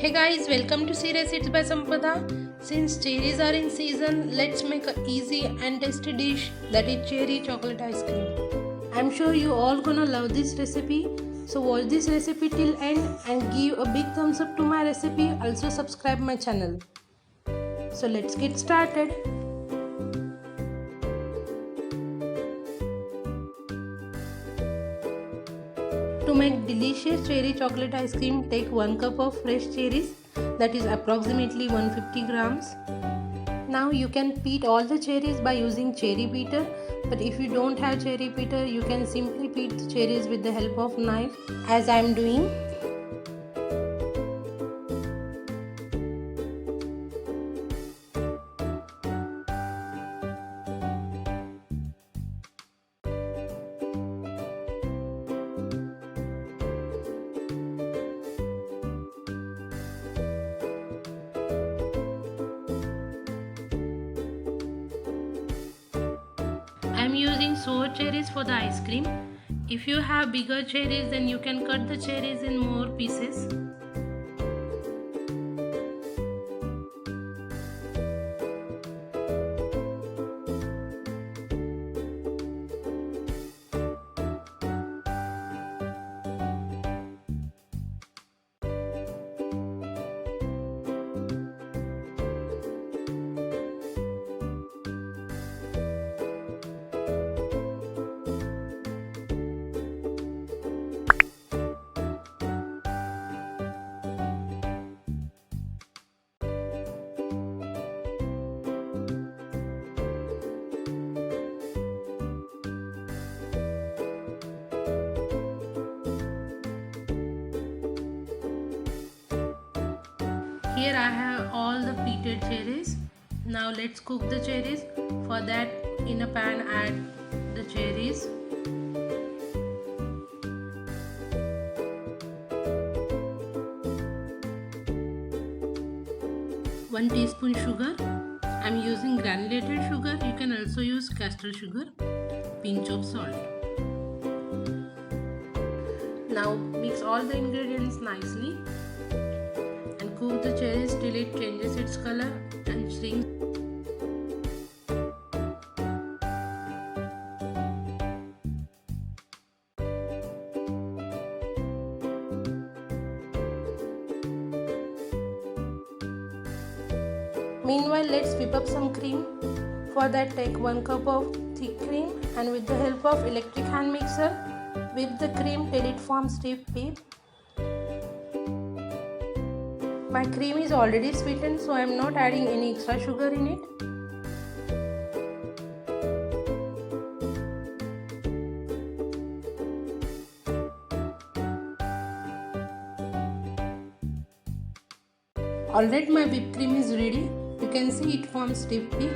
Hey guys, welcome to See Recipes by Sampada. Since cherries are in season, let's make a easy and tasty dish that is cherry chocolate ice cream. I'm sure you all gonna love this recipe. So watch this recipe till end and give a big thumbs up to my recipe. Also subscribe my channel. So let's get started. To make delicious cherry chocolate ice cream, take 1 cup of fresh cherries, that is approximately 150 grams. Now you can peel all the cherries by using cherry peeler, but if you don't have cherry peeler, you can simply peel the cherries with the help of knife, as I am doing. I am using sour cherries for the ice cream. If you have bigger cherries, then you can cut the cherries in more pieces. Here I have all the peeled cherries. Now let's cook the cherries. For that, in a pan add the cherries. One teaspoon sugar. I'm using granulated sugar. You can also use castor sugar. Pinch of salt. Now mix all the ingredients nicely. Cook the cherries till it changes its color and shrinks. Meanwhile, let's whip up some cream. For that, take 1 cup of thick cream and with the help of electric hand mixer, whip the cream till it forms stiff peak. My cream is already sweetened, so I am not adding any extra sugar in it. Alright, my whipped cream is ready. You can see it forms stiff peak.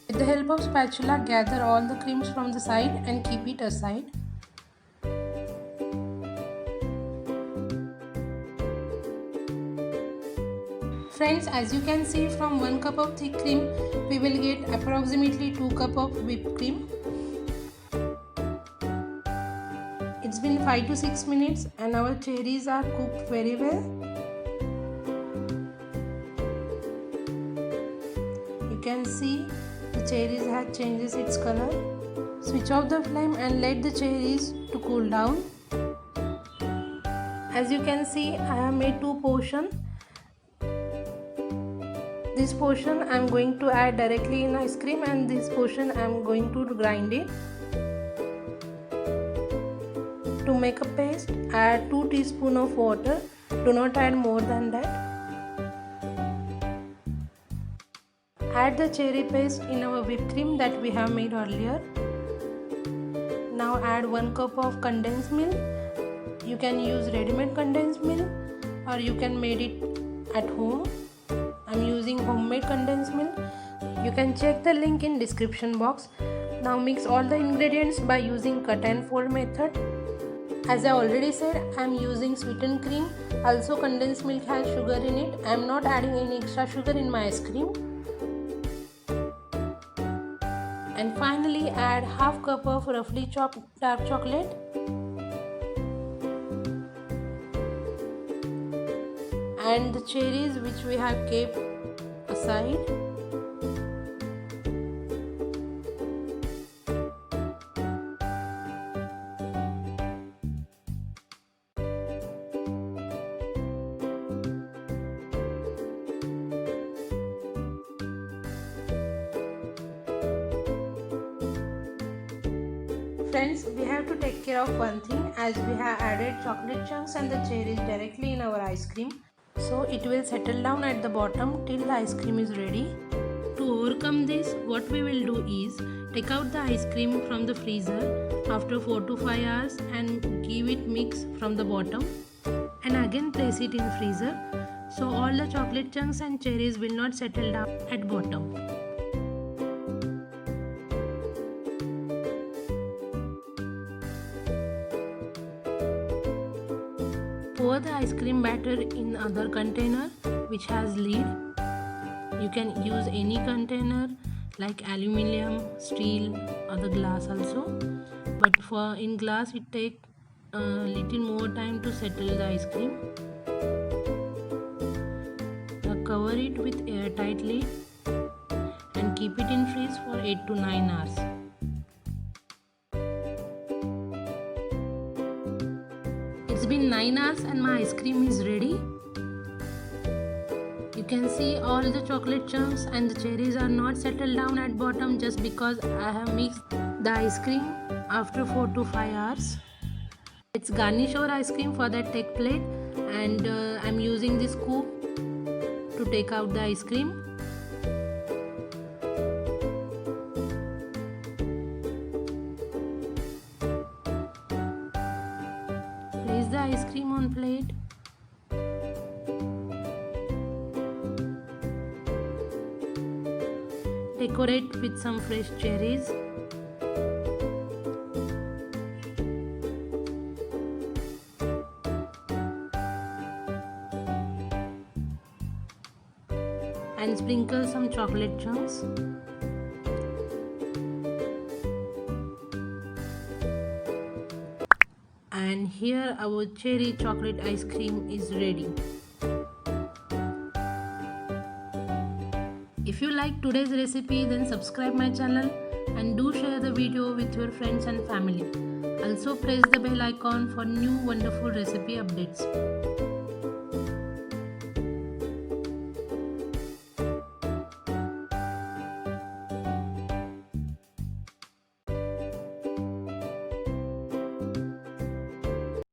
With the help of spatula, gather all the creams from the side and keep it aside. Friends, as you can see, from 1 cup of thick cream, we will get approximately 2 cup of whipped cream. It's been 5 to 6 minutes and our cherries are cooked very well. You can see the cherries have changes its color. Switch off the flame and let the cherries to cool down. As you can see, I have made 2 portions. This portion I am going to add directly in ice cream and this portion I am going to grind it. To make a paste, add 2 teaspoons of water. Do not add more than that. Add the cherry paste in our whipped cream that we have made earlier. Now add 1 cup of condensed milk. You can use ready-made condensed milk or you can make it at home. I'm using homemade condensed milk. You can check the link in description box. Now mix all the ingredients by using cut and fold method. As I already said, I am using sweetened cream. Also condensed milk has sugar in it. I am not adding any extra sugar in my ice cream. And finally add half cup of roughly chopped dark chocolate and the cherries which we have kept aside. Friends, we have to take care of one thing, as we have added chocolate chunks and the cherries directly in our ice cream. So it will settle down at the bottom till the ice cream is ready. To overcome this, what we will do is take out the ice cream from the freezer after 4 to 5 hours and give it mix from the bottom and again place it in freezer, so all the chocolate chunks and cherries will not settle down at bottom. Pour the ice cream batter in other container which has lid. You can use any container like aluminium, steel or the glass also. But for in glass it take a little more time to settle the ice cream. Now cover it with airtight lid and keep it in freeze for 8 to 9 hours. It's been 9 hours and my ice cream is ready. You can see all the chocolate chunks and the cherries are not settled down at bottom just because I have mixed the ice cream after 4 to 5 hours. Let's garnish our ice cream. For that take plate and I'm using this scoop to take out the ice cream. Place the ice cream on plate. Decorate with some fresh cherries. And sprinkle some chocolate chunks. And here our cherry chocolate ice cream is ready. If you like today's recipe, then subscribe my channel and do share the video with your friends and family. Also press the bell icon for new wonderful recipe updates.